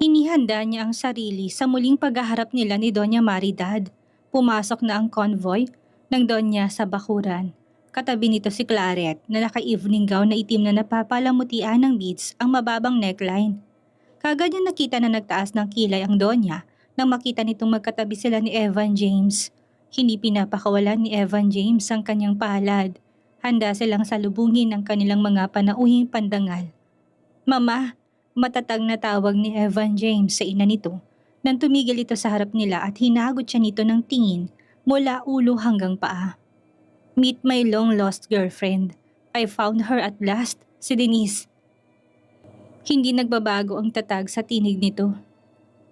Inihanda niya ang sarili sa muling paghaharap nila ni Doña Maridad. Pumasok na ang convoy ng Doña sa bakuran. Katabi nito si Claret na naka-evening gown na itim na napapalamutian ng beads ang mababang neckline. Kagad niya nakita na nagtaas ng kilay ang Doña nang makita nitong magkatabi sila ni Evan James. Hindi pinapakawalan ni Evan James ang kanyang palad. Handa silang salubungin ang kanilang mga panauhing pandangal. Mama, matatag na tawag ni Evan James sa ina nito nang tumigil ito sa harap nila at hinagot siya nito ng tingin mula ulo hanggang paa. Meet my long-lost girlfriend. I found her at last, si Denise. Hindi nagbabago ang tatag sa tinig nito.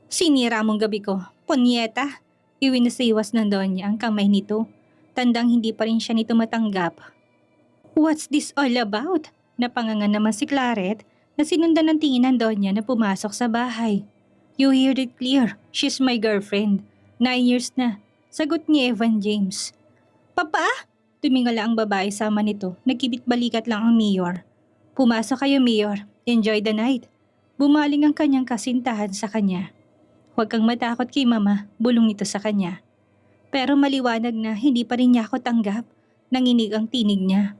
Sinira mong gabi ko, punyeta. Iwinasiwas ng Donya ang kamay nito. Tandang hindi pa rin siya nito matanggap. What's this all about? Napanganga naman si Claret na sinundan ng tingin ng Donya na pumasok sa bahay. You heard it clear, she's my girlfriend. 9 years na, sagot ni Evan James. Papa? Tumingala ang babae sama nito, nagkibit-balikat lang ang mayor. Pumasok kayo, Mayor. Enjoy the night. Bumaling ang kanyang kasintahan sa kanya. Huwag kang matakot kay Mama, bulong nito sa kanya. Pero maliwanag na hindi pa rin niya ako tanggap. Nanginig ang tinig niya.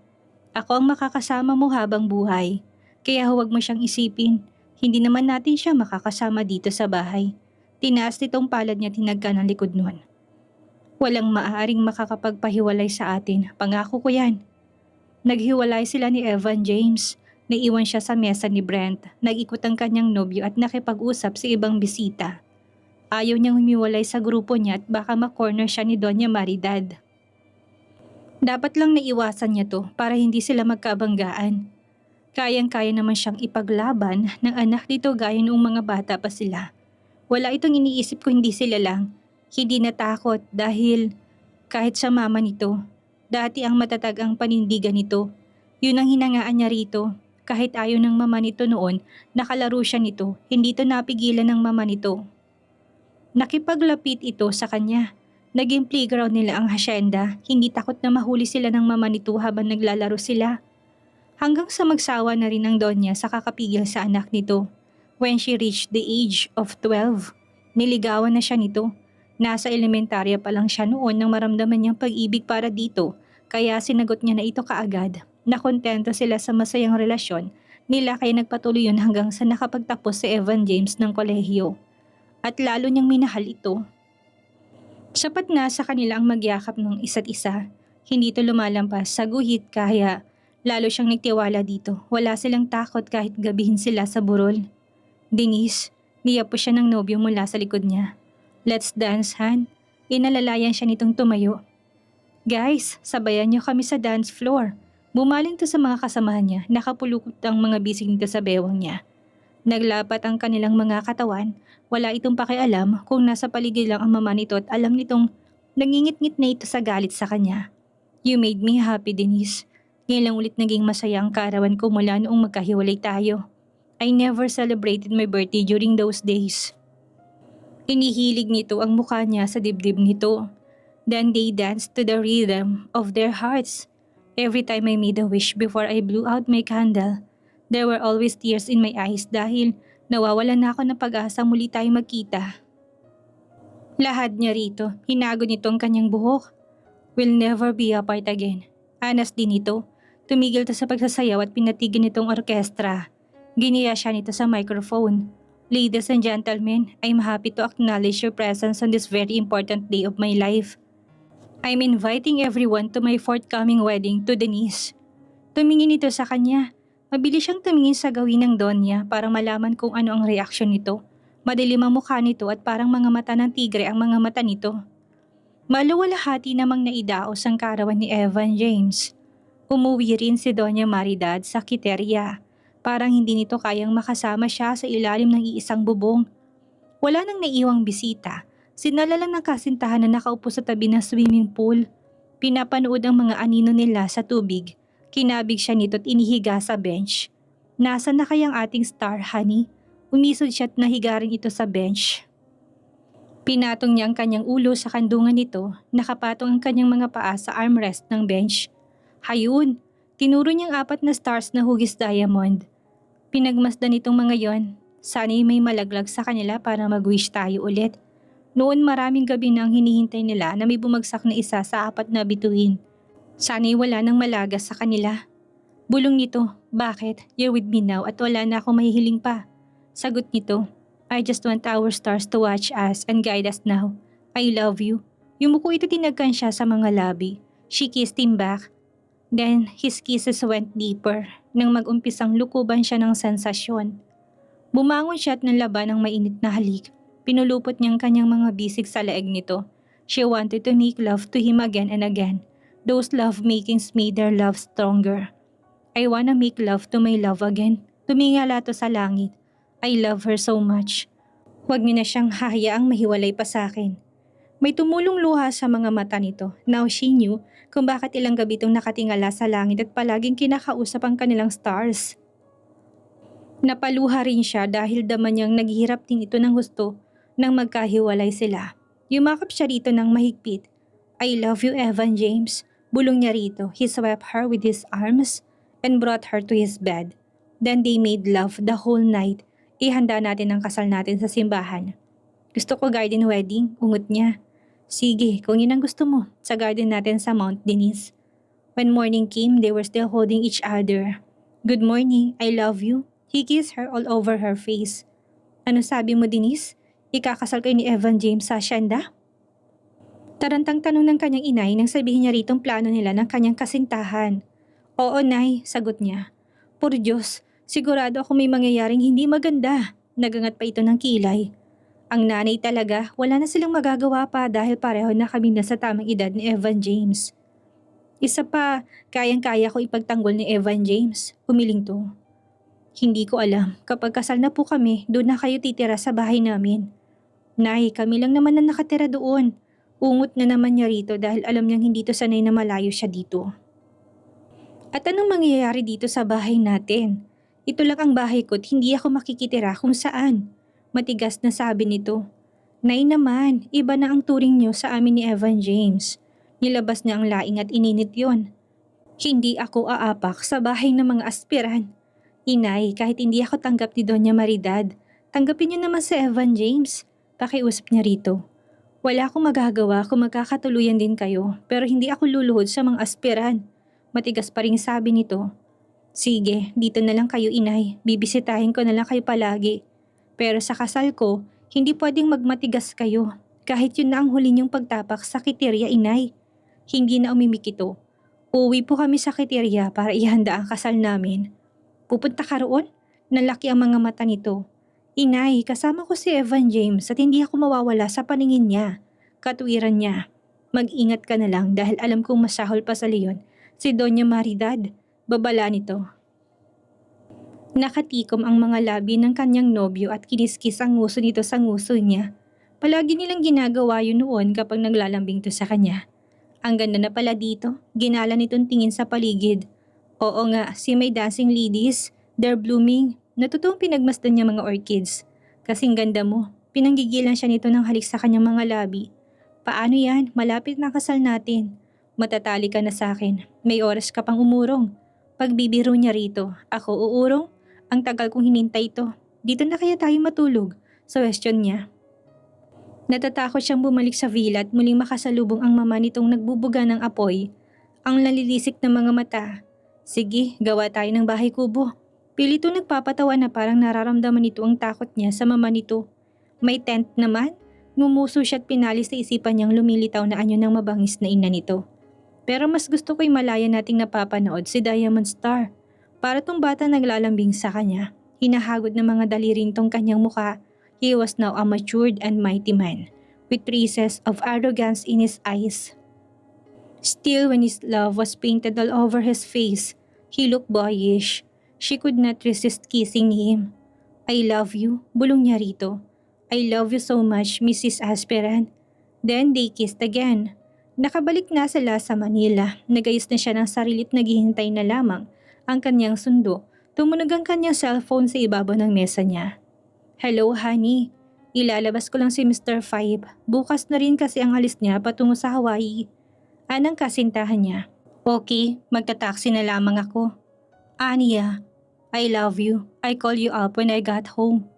Ako ang makakasama mo habang buhay. Kaya huwag mo siyang isipin. Hindi naman natin siya makakasama dito sa bahay. Tinaas nitong palad niya tinagka ng likod nun. Walang maaaring makakapagpahiwalay sa atin. Pangako ko yan. Naghiwalay sila ni Evan James. Naiwan siya sa mesa ni Brent. Nag-ikot ang kanyang nobyo at nakipag-usap sa ibang bisita. Ayaw niyang humiwalay sa grupo niya at baka makorner siya ni Doña Maridad. Dapat lang naiwasan niya to para hindi sila magkabanggaan. Kayang-kaya naman siyang ipaglaban ng anak nito gaya noong mga bata pa sila. Wala itong iniisip ko hindi sila lang. Hindi natakot dahil kahit sa mama nito, dati ang matatag ang panindigan nito. Yun ang hinangaan niya rito. Kahit ayaw ng mama nito noon, nakalaro siya nito. Hindi to napigilan ng mama nito. Nakipaglapit ito sa kanya. Naging playground nila ang hasyenda. Hindi takot na mahuli sila ng mama nito habang naglalaro sila. Hanggang sa magsawa na rin ang Donya sa kakapigil sa anak nito. When she reached the age of 12, niligawan na siya nito. Nasa elementarya pa lang siya noon nang maramdaman niyang pag-ibig para dito. Kaya sinagot niya na ito kaagad. Nakontento sila sa masayang relasyon nila kaya nagpatuloy yun hanggang sa nakapagtapos si Evan James ng kolehiyo. At lalo niyang minahal ito. Sapat na sa kanila ang magyakap ng isa't isa. Hindi ito lumalampas sa guhit kaya lalo siyang nagtiwala dito. Wala silang takot kahit gabihin sila sa burol. Denise, niyapo siya ng nobyo mula sa likod niya. Let's dance, Han. Inalalayan siya nitong tumayo. Guys, sabayan niyo kami sa dance floor. Bumaling to sa mga kasamahan niya, nakapulukot ang mga bisig nito sa bewang niya. Naglapat ang kanilang mga katawan, wala itong pakialam kung nasa paligid lang ang mama nito at alam nitong nangingit-ngit na ito sa galit sa kanya. You made me happy, Denise. Ngayon lang ulit naging masaya ang kaarawan ko mula noong magkahiwalay tayo. I never celebrated my birthday during those days. Inihilig nito ang mukha niya sa dibdib nito. Then they danced to the rhythm of their hearts. Every time I made a wish before I blew out my candle, there were always tears in my eyes dahil nawawalan na ako ng pag-asa muli tayong magkita. Lahad niya rito, hinago nito ang kanyang buhok. We'll never be apart again. Anas din ito. Tumigil to sa pagsasayaw at pinatigil nitong orkestra. Giniya siya nito sa microphone. Ladies and gentlemen, I'm happy to acknowledge your presence on this very important day of my life. I'm inviting everyone to my forthcoming wedding to Denise. Tumingin ito sa kanya. Mabilis siyang tumingin sa gawin ng Donya para malaman kung ano ang reaksyon nito. Madilim ang mukha nito at parang mga mata ng tigre ang mga mata nito. Maluwalhati namang naidaos ang karawan ni Evan James. Umuwi rin si Doña Maridad sa kiterya. Parang hindi nito kayang makasama siya sa ilalim ng iisang bubong. Wala nang naiwang bisita. Sinala lang ng kasintahan na nakaupo sa tabi ng swimming pool. Pinapanood ang mga anino nila sa tubig. Kinabig siya nito at inihiga sa bench. Nasa na kayang ating star, honey? Umisod siya at nahiga rin ito sa bench. Pinatong niya ang kanyang ulo sa kandungan nito, nakapatong ang kanyang mga paa sa armrest ng bench. Hayun! Tinuro niyang 4 na stars na hugis diamond. Pinagmasdan itong mga yon. Sana'y may malaglag sa kanila para mag-wish tayo ulit. Noon maraming gabi nang hinihintay nila na may bumagsak na isa sa 4 na bituin. Sana'y wala nang malagas sa kanila. Bulong nito, bakit? You're with me now at wala na akong mahihiling pa. Sagot nito, I just want our stars to watch us and guide us now. I love you. Yumuko ito tinagkan siya sa mga labi. She kissed him back. Then his kisses went deeper nang mag-umpisang lukuban siya ng sensasyon. Bumangon siya at nanlaban ng mainit na halik. Pinulupot niyang kanyang mga bisig sa leeg nito. She wanted to make love to him again and again. Those love makings made their love stronger. I wanna make love to my love again. Tumingala to sa langit. I love her so much. Huwag niyo na siyang hahayaang mahiwalay pa sa akin. May tumulong luha sa mga mata nito. Now she knew kung bakit ilang gabi itong nakatingala sa langit at palaging kinakausap ang kanilang stars. Napaluha rin siya dahil daman niyang naghihirap din ito ng gusto nang magkahiwalay sila. Yumakap siya rito ng mahigpit. I love you, Evan James. Bulong niya rito. He swept her with his arms and brought her to his bed. Then they made love the whole night. Ihanda natin ang kasal natin sa simbahan. Gusto ko garden wedding, ungot niya. Sige, kung yun ang gusto mo, sa garden natin sa Mount Denise. When morning came, they were still holding each other. Good morning, I love you. He kissed her all over her face. Ano sabi mo, Denise? Ikakasal kayo ni Evan James sa asyenda? Tarantang tanong ng kanyang inay nang sabihin niya ritong plano nila ng kanyang kasintahan. Oo, Nay, sagot niya. Por Diyos, sigurado ako may mangyayaring hindi maganda. Nagangat pa ito ng kilay. Ang nanay talaga, wala na silang magagawa pa dahil pareho na kami na sa tamang edad ni Evan James. Isa pa, kayang-kaya ko ipagtanggol ni Evan James. Humiling to. Hindi ko alam, kapag kasal na po kami, doon na kayo titira sa bahay namin. Nay, kami lang naman na nakatira doon. Ungot na naman niya rito dahil alam niyang hindi to sanay na malayo siya dito. At anong mangyayari dito sa bahay natin? Ito lang ang bahay ko at hindi ako makikitira kung saan. Matigas na sabi nito. Nay naman, iba na ang turing niyo sa amin ni Evan James. Nilabas niya ang laing at ininit yon. Hindi ako aapak sa bahay ng mga aspiran. Inay, kahit hindi ako tanggap ni Doña Maridad, tanggapin niyo naman si Evan James. Pakiusap niya rito. Wala akong magagawa kung magkakatuluyan din kayo, pero hindi ako luluhod sa mga aspiran. Matigas pa rin sabi nito. Sige, dito na lang kayo, Inay. Bibisitahin ko na lang kayo palagi. Pero sa kasal ko, hindi pwedeng magmatigas kayo. Kahit yun na ang huli niyong pagtapak sa kitirya, Inay. Hindi na umimik ito. Uuwi po kami sa kitirya para ihanda ang kasal namin. Pupunta ka roon? Nalaki ang mga mata nito. Inay, kasama ko si Evan James at hindi ako mawawala sa paningin niya. Katuwiran niya. Mag-ingat ka na lang dahil alam kong masahol pa sa leon si Doña Maridad. Babala nito. Nakatikom ang mga labi ng kanyang nobyo at kiniskis ang nguso nito sa nguso niya. Palagi nilang ginagawa yun noon kapag naglalambing to sa kanya. Ang ganda na pala dito, ginala nitong tingin sa paligid. Oo nga, si may dancing ladies, they're blooming. Natutuwang pinagmasdan niya mga orchids. Kasing ganda mo, pinanggigilan siya nito ng halik sa kanyang mga labi. Paano yan? Malapit na kasal natin. Matatali ka na sa akin. May oras ka pang umurong. Pagbibiro niya rito, ako uurong? Ang tagal kong hinintay ito. Dito na kaya tayo matulog? Suwestiyon niya. Natatakot siyang bumalik sa villa at muling makasalubong ang mama nitong nagbubuga ng apoy. Ang nalilisik na mga mata. Sige, gawa tayo ng bahay kubo. Pilito nagpapatawa na parang nararamdaman nito ang takot niya sa mama nito. May tent naman? Ngumuso siya at pinalis sa isipan niyang lumilitaw na anyo ng mabangis na ina nito. Pero mas gusto ko'y malaya nating napapanood si Diamond Star. Para tong bata naglalambing sa kanya. Hinahagod ng mga dalirin tong kanyang muka. He was now a matured and mighty man, with traces of arrogance in his eyes. Still, when his love was painted all over his face, he looked boyish. She could not resist kissing him. I love you, bulong niya rito. I love you so much, Mrs. Aspiran. Then they kissed again. Nakabalik na sila sa Manila. Nagayos na siya ng sarilit naghihintay na lamang ang kanyang sundo. Tumunog ang kanyang cellphone sa ibabaw ng mesa niya. Hello, honey. Ilalabas ko lang si Mr. Five. Bukas na rin kasi ang alis niya patungo sa Hawaii. Anang kasintahan niya. Okay, magta-taxi na lamang ako. Ania, I love you. I call you up when I got home.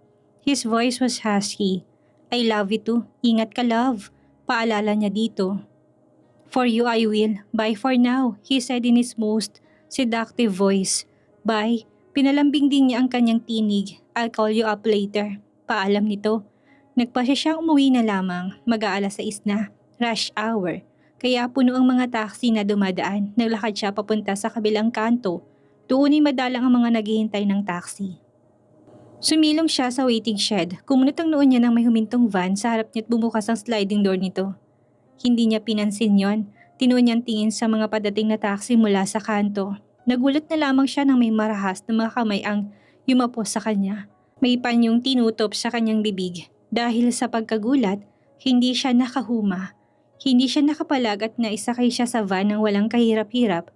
His voice was husky. I love you too. Ingat ka, love. Paalala niya dito. For you I will. Bye for now, he said in his most seductive voice. Bye. Pinalambing din niya ang kanyang tinig. I'll call you up later. Paalam nito. Nagpasya siyang umuwi na lamang. Mag-aalas 6 na. Rush hour. Kaya puno ang mga taxi na dumadaan. Naglakad siya papunta sa kabilang kanto. Doon ay madalang ang mga naghihintay ng taxi. Sumilong siya sa waiting shed. Kumunot ang noon niya ng may humintong van sa harap niya at bumukas ang sliding door nito. Hindi niya pinansin yon. Tinuon niyang tingin sa mga padating na taxi mula sa kanto. Nagulat na lamang siya nang may marahas na mga kamay ang yumapos sa kanya. May panyong tinutop sa kanyang bibig. Dahil sa pagkagulat, hindi siya nakahuma. Hindi siya nakapalag at naisakay siya sa van ng walang kahirap-hirap.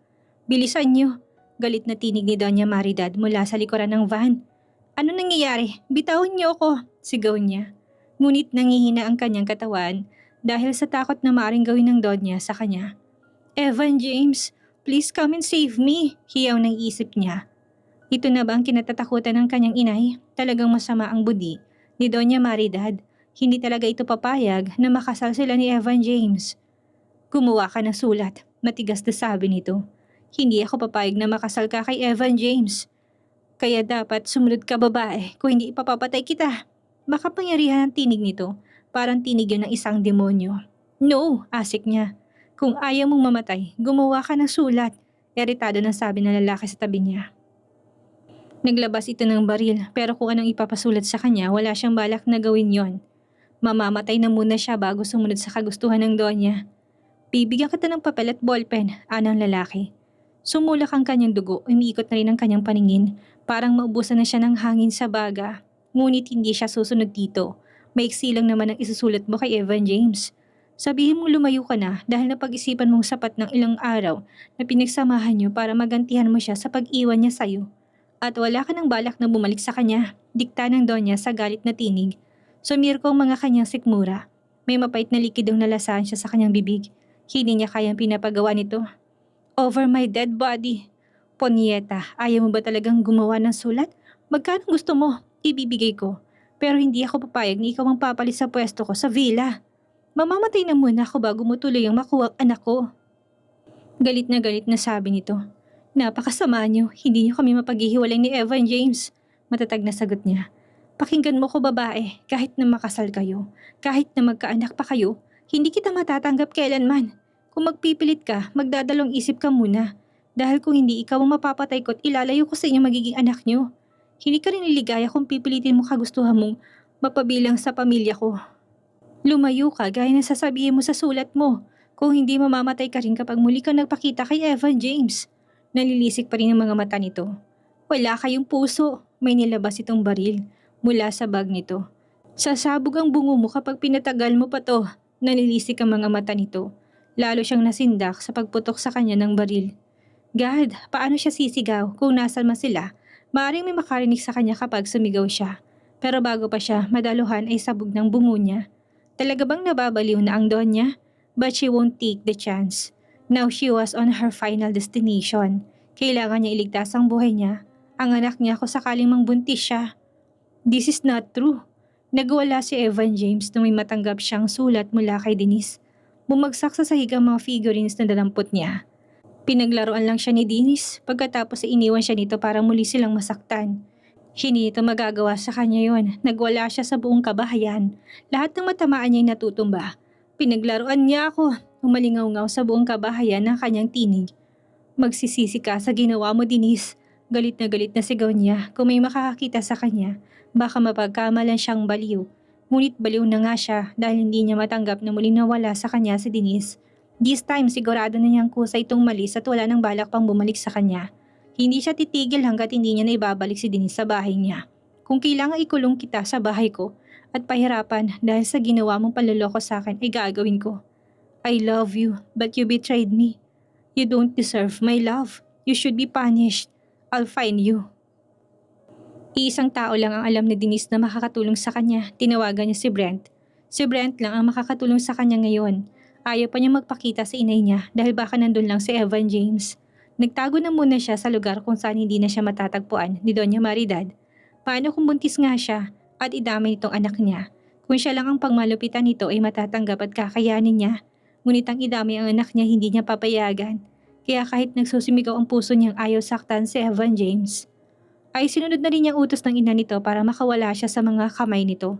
Bilisan niyo! Galit na tinig ni Doña Maridad mula sa likuran ng van. Ano nangyayari? Bitawan niyo ako! Sigaw niya. Ngunit nangihina ang kanyang katawan dahil sa takot na maaaring gawin ng Donya sa kanya. Evan James, please come and save me! Hiyaw ng isip niya. Ito na ba ang kinatatakutan ng kanyang inay? Talagang masama ang budi ni Doña Maridad. Hindi talaga ito papayag na makasal sila ni Evan James. Gumawa ka ng sulat, matigas na sabi nito. Hindi ako papayag na makasal ka kay Evan James. Kaya dapat sumunod ka babae kung hindi ipapapatay kita. Makapangyarihan ang tinig nito, parang tinig yun ng isang demonyo. No, asik niya. Kung ayaw mong mamatay, gumawa ka ng sulat. Iritado na sabi ng lalaki sa tabi niya. Naglabas ito ng baril pero kung anong ipapasulat sa kanya, wala siyang balak na gawin yon. Mamamatay na muna siya bago sumunod sa kagustuhan ng Donya. Bibigyan kita ng papel at ballpen, anang lalaki. Sumulak ang kanyang dugo, umiikot na rin ang kanyang paningin. Parang maubusan na siya ng hangin sa baga. Ngunit hindi siya susunod dito. Maiksi lang naman ang isusulat mo kay Evan James. Sabihin mong lumayo ka na dahil napag-isipan mong sapat ng ilang araw na pinagsamahan niyo para magantihan mo siya sa pag-iwan niya sa'yo. At wala ka ng balak na bumalik sa kanya, dikta ng Donya sa galit na tinig. Sumirko ang mga kanyang sikmura. May mapait na likidong nalasahan siya sa kanyang bibig. Hindi niya kayang pinapagawa nito. Over my dead body. Ponyeta, ayaw mo ba talagang gumawa ng sulat? Magkano gusto mo? Ibibigay ko. Pero hindi ako papayag na ikaw ang papalis sa pwesto ko sa villa. Mamamatay na muna ako bago mo tuloy ang makuha ang anak ko. Galit na sabi nito. Napakasama niyo, hindi niyo kami mapaghihiwalay ni Evan James. Matatag na sagot niya. Pakinggan mo ko babae, kahit na makasal kayo, kahit na magkaanak pa kayo, hindi kita matatanggap kailanman. Kung magpipilit ka, magdadalong isip ka muna. Dahil kung hindi ikaw ang mapapatay ko at ilalayo ko sa inyo magiging anak niyo. Hindi ka rin liligaya kung pipilitin mo kagustuhan mong mapabilang sa pamilya ko. Lumayo ka gaya na sasabihin mo sa sulat mo. Kung hindi mamamatay ka rin kapag muli kang nagpakita kay Evan James. Nalilisik pa rin ang mga mata nito. Wala kayong puso. May nilabas itong baril mula sa bag nito. Sasabog ang bungo mo kapag pinatagal mo pa to. Nalilisik ang mga mata nito. Lalo siyang nasindak sa pagputok sa kanya ng baril. God, paano siya sisigaw kung nasan man sila? Maaaring may makarinig sa kanya kapag sumigaw siya. Pero bago pa siya madaluhan ay sabog ng bungo niya. Talaga bang nababaliw na ang Donya? But she won't take the chance. Now she was on her final destination. Kailangan niya iligtas ang buhay niya. Ang anak niya kung sakaling mangbuntis siya. This is not true. Nagwala si Evan James nung may matanggap siyang sulat mula kay Denise. Bumagsak sa sahig ang mga figurines na dalampot niya. Pinaglaruan lang siya ni Denise pagkatapos ay iniwan siya nito para muli silang masaktan. Hindi nito magagawa sa kanya yon. Nagwala siya sa buong kabahayan. Lahat ng matamaan niya ay natutumba. Pinaglaruan niya ako. Umalingaw-ngaw sa buong kabahayan ng kanyang tinig. Magsisisi ka sa ginawa mo, Denise. Galit na sigaw niya. Kung may makakakita sa kanya, baka mapagkamalan siyang baliw. Ngunit baliw na nga siya dahil hindi niya matanggap na muling nawala sa kanya si Denise. This time sigurado na niyang kusa itong malis at wala nang balak pang bumalik sa kanya. Hindi siya titigil hanggat hindi niya na ibabalik si Denise sa bahay niya. Kung kailangan ikulong kita sa bahay ko at pahirapan dahil sa ginawa mong panloloko sa akin ay gagawin ko. I love you but you betrayed me. You don't deserve my love. You should be punished. I'll find you. Iisang tao lang ang alam ni Denise na makakatulong sa kanya. Tinawagan niya si Brent. Si Brent lang ang makakatulong sa kanya ngayon. Ayaw pa niya magpakita sa inay niya dahil baka nandun lang si Evan James. Nagtago na muna siya sa lugar kung saan hindi na siya matatagpuan ni Doña Maridad. Paano kung buntis nga siya? at idamay nitong anak niya. Kung siya lang ang pagmalupitan nito ay matatanggap at kakayanin niya. Ngunit ang idamay ang anak niya hindi niya papayagan. Kaya kahit nagsusumigaw ang puso niyang ayaw saktan si Evan James, ay sinunod na rin niyang utos ng ina nito para makawala siya sa mga kamay nito.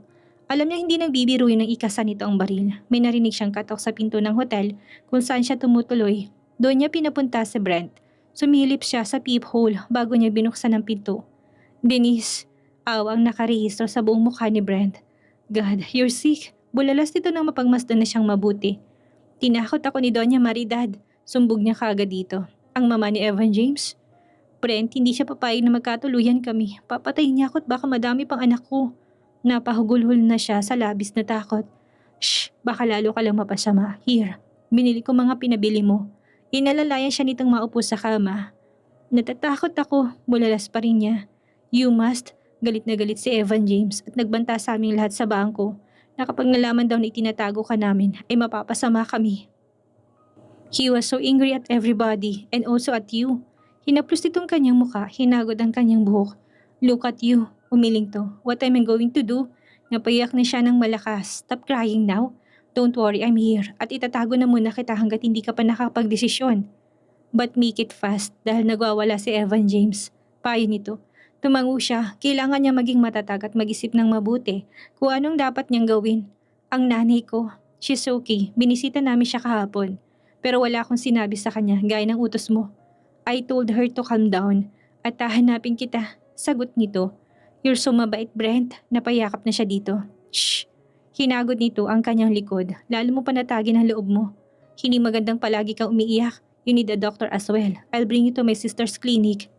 Alam niya hindi nagbibiro yun ng ikasa nito ang baril. May narinig siyang katok sa pinto ng hotel kung saan siya tumutuloy. Doon niya pinapunta si Brent. Sumilip siya sa peephole bago niya binuksan ang pinto. Denise, awang nakarehistro sa buong mukha ni Brent. God, you're sick. Bulalas nito nang mapagmasdan na siyang mabuti. Tinakot ako ni Doña Maridad. Sumbog niya kaagad dito. Ang mama ni Evan James? Brent, hindi siya papayag na magkatuluyan kami. Papatayin niya ako at baka madami pang anak ko. Napahugulhol na siya sa labis na takot. Shh, baka lalo ka lang mapasama. Here, binili ko mga pinabili mo. Inalalayan siya nitong maupo sa kama. Natatakot ako, bulalas pa rin niya. You must. Galit na galit si Evan James at nagbanta sa aming lahat sa bangko na kapag nalaman daw na itinatago ka namin ay mapapasama kami. He was so angry at everybody and also at you. Hinaplos nitong kanyang muka, hinagod ang kanyang buhok. Look at you, umiling to. What am I going to do? Napayak na siya ng malakas. Stop crying now. Don't worry, I'm here. At itatago na muna kita hanggat hindi ka pa nakapagdesisyon. But make it fast dahil nagwawala si Evan James. Payo nito. Tumango siya. Kailangan niya maging matatag at mag-isip ng mabuti kung anong dapat niyang gawin. Ang nanay ko, she's okay. Binisita namin siya kahapon. Pero wala akong sinabi sa kanya gaya ng utos mo. I told her to calm down at hahanapin kita. Sagot nito. You're so mabait, Brent. Napayakap na siya dito. Shh! Hinagod nito ang kanyang likod. Lalo mo panatagin ang loob mo. Hindi magandang palagi kang umiiyak. You need a doctor as well. I'll bring you to my sister's clinic.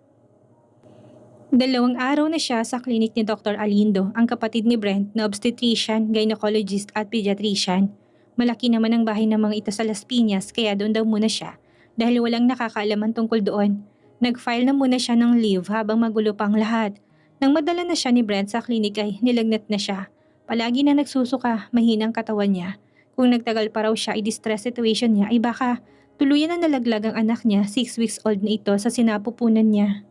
2 araw na siya sa klinik ni Dr. Alindo, ang kapatid ni Brent na obstetrician, gynecologist at pediatrician. Malaki naman ang bahay ng mga ito sa Las Piñas kaya doon daw muna siya dahil walang nakakaalaman tungkol doon. Nag-file na muna siya ng leave habang magulo pang lahat. Nang madala na siya ni Brent sa klinik ay nilagnat na siya. Palagi na nagsusuka, mahinang katawan niya. Kung nagtagal pa raw siya i-distress situation niya ay baka tuluyan na nalaglag ang anak niya, 6 weeks old na ito sa sinapupunan niya.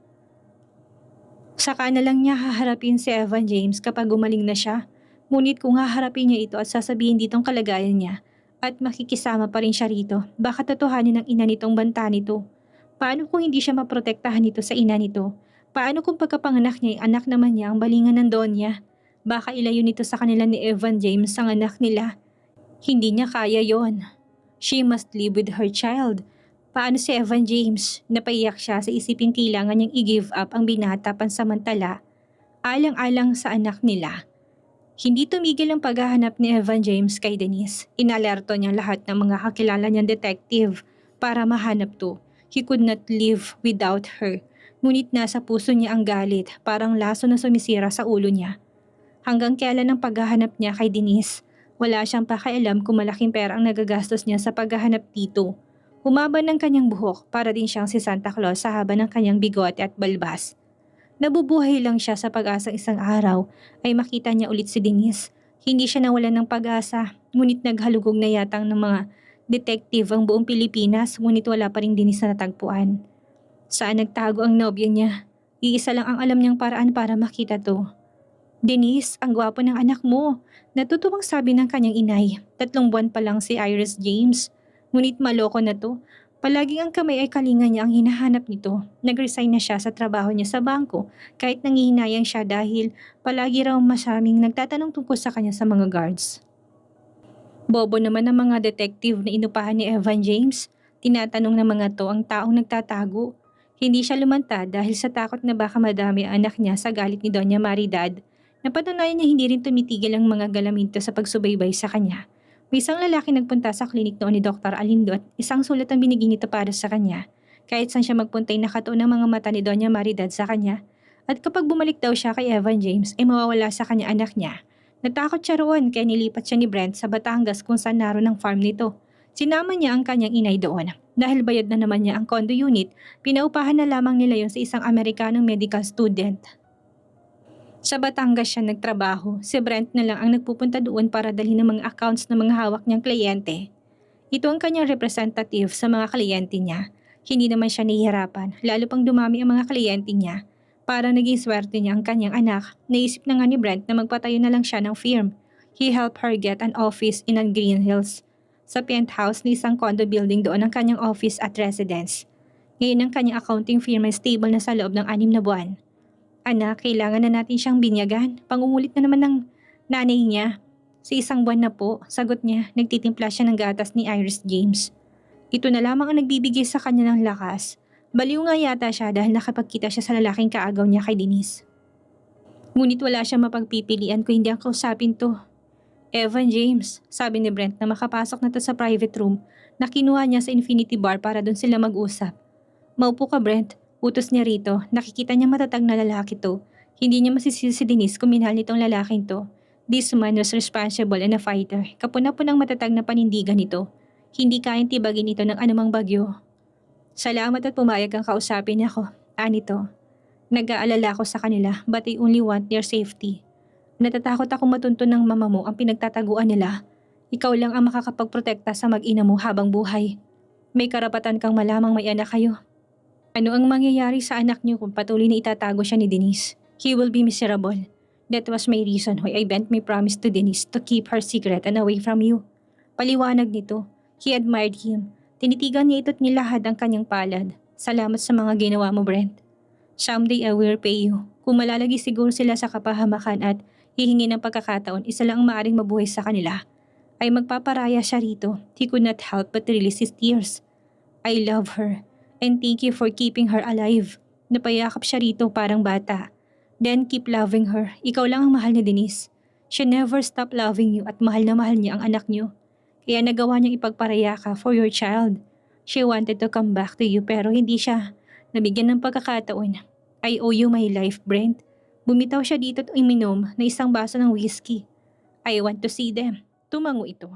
Saka na lang niya haharapin si Evan James kapag gumaling na siya. Ngunit kung haharapin niya ito at sasabihin ditong kalagayan niya at makikisama pa rin siya rito, baka totohanin ng ina nitong banta nito. Paano kung hindi siya maprotektahan nito sa ina nito? Paano kung pagkapanganak niya ay anak naman niya ang balingan ng Donya? Baka ilayo nito sa kanila ni Evan James ang anak nila. Hindi niya kaya yon. She must live with her child. Paano si Evan James? Napaiyak siya sa isiping kailangan niyang i-give up ang binata pansamantala. Alang-alang sa anak nila. Hindi tumigil ang paghahanap ni Evan James kay Denise. Inalerto niya lahat ng mga kakilala niyang detective para mahanap to. He could not live without her. Ngunit nasa puso niya ang galit, parang laso na sumisira sa ulo niya. Hanggang kailan ang paghahanap niya kay Denise? Wala siyang pakialam kung malaking pera ang nagagastos niya sa paghahanap dito. Humaba ng kanyang buhok para din siyang si Santa Claus sa haba ng kanyang bigote at balbas. Nabubuhay lang siya sa pag-asang isang araw ay makita niya ulit si Denise. Hindi siya nawalan ng pag-asa, ngunit naghalugog na yatang ng mga detective ang buong Pilipinas, ngunit wala pa rin Denise na natagpuan. Saan nagtago ang nobya niya? Iisa lang ang alam niyang paraan para makita to. Denise, ang gwapo ng anak mo. Natutuwang sabi ng kanyang inay. 3 buwan pa lang si Iris James. Ngunit maloko na to. Palaging ang kamay ay kalinga niya ang hinahanap nito. Nag-resign na siya sa trabaho niya sa bangko kahit nangihinayang siya dahil palagi raw masaming nagtatanong tungkol sa kanya sa mga guards. Bobo naman ang mga detective na inupahan ni Evan James. Tinatanong ng mga to ang taong nagtatago. Hindi siya lumantad dahil sa takot na baka madami ang anak niya sa galit ni Doña Maridad. Napatunayan niya hindi rin tumitigil ang mga galaminto sa pagsubaybay sa kanya. May isang lalaki nagpunta sa klinik noon ni Dr. Alindo at isang sulat ang binigay nito para sa kanya. Kahit saan siya magpunta ay nakatuon ang mga mata ni Doña Maridad sa kanya. At kapag bumalik daw siya kay Evan James ay mawawala sa kanya anak niya. Natakot siya roon kaya nilipat siya ni Brent sa Batangas kung saan naroon ang farm nito. Sinama niya ang kanyang inay doon. Dahil bayad na naman niya ang condo unit, pinaupahan na lamang nila yon sa isang Amerikanong medical student. Sa Batangas siya nagtrabaho, si Brent na lang ang nagpupunta doon para dalhin ng mga accounts ng mga hawak niyang kliyente. Ito ang kanyang representative sa mga kliyente niya. Hindi naman siya nahihirapan, lalo pang dumami ang mga kliyente niya. Para naging swerte niya ang kanyang anak, naisip na nga ni Brent na magpatayo na lang siya ng firm. He helped her get an office in Green Hills. Sa penthouse ni isang condo building doon ang kanyang office at residence. Ngayon ang kanyang accounting firm ay stable na sa loob ng 6 na buwan. Anak, kailangan na natin siyang binyagan. Pangungulit na naman ng nanay niya. Sa 1 buwan na po, sagot niya, nagtitimpla siya ng gatas ni Iris James. Ito na lamang ang nagbibigay sa kanya ng lakas. Baliw nga yata siya dahil nakapagkita siya sa lalaking kaagaw niya kay Denise. Ngunit wala siyang mapagpipilian kung hindi ang kausapin to. Evan James, sabi ni Brent na makapasok na to sa private room na kinuha niya sa Infinity Bar para doon sila mag-usap. Maupo ka Brent, utos niya rito, nakikita niya matatag na lalaki to. Hindi niya masisisi si Denise kung minahal nitong lalaking to. This man was responsible and a fighter. Kapuna-punang matatag na panindigan nito. Hindi kayang tibagin ito ng anumang bagyo. Salamat at pumayag kang kausapin ako. Anito. Nag-aalala ako sa kanila but I only want their safety. Natatakot akong matunto ng mama mo ang pinagtataguan nila. Ikaw lang ang makakapagprotekta sa mag-ina mo habang buhay. May karapatan kang malamang may anak kayo. Ano ang mangyayari sa anak niyo kung patuloy na itatago siya ni Denise? He will be miserable. That was my reason why I bent my promise to Denise to keep her secret and away from you. Paliwanag nito. He admired him. Tinitigan niya ito't nilahad ang kanyang palad. Salamat sa mga ginawa mo, Brent. Someday I will repay you. Kung malalagi siguro sila sa kapahamakan at hihingi ng pagkakataon, isa lang ang maaaring mabuhay sa kanila. Ay magpaparaya siya rito. He could not help but release his tears. I love her. And thank you for keeping her alive. Napayakap siya rito parang bata. Then keep loving her. Ikaw lang ang mahal ni Denise. She never stop loving you at mahal na mahal niya ang anak niyo. Kaya nagawa niyang ipagparaya ka for your child. She wanted to come back to you pero hindi siya nabigyan ng pagkakataon. I owe you my life, Brent. Bumitaw siya dito at uminom na 1 baso ng whiskey. I want to see them. Tumango ito.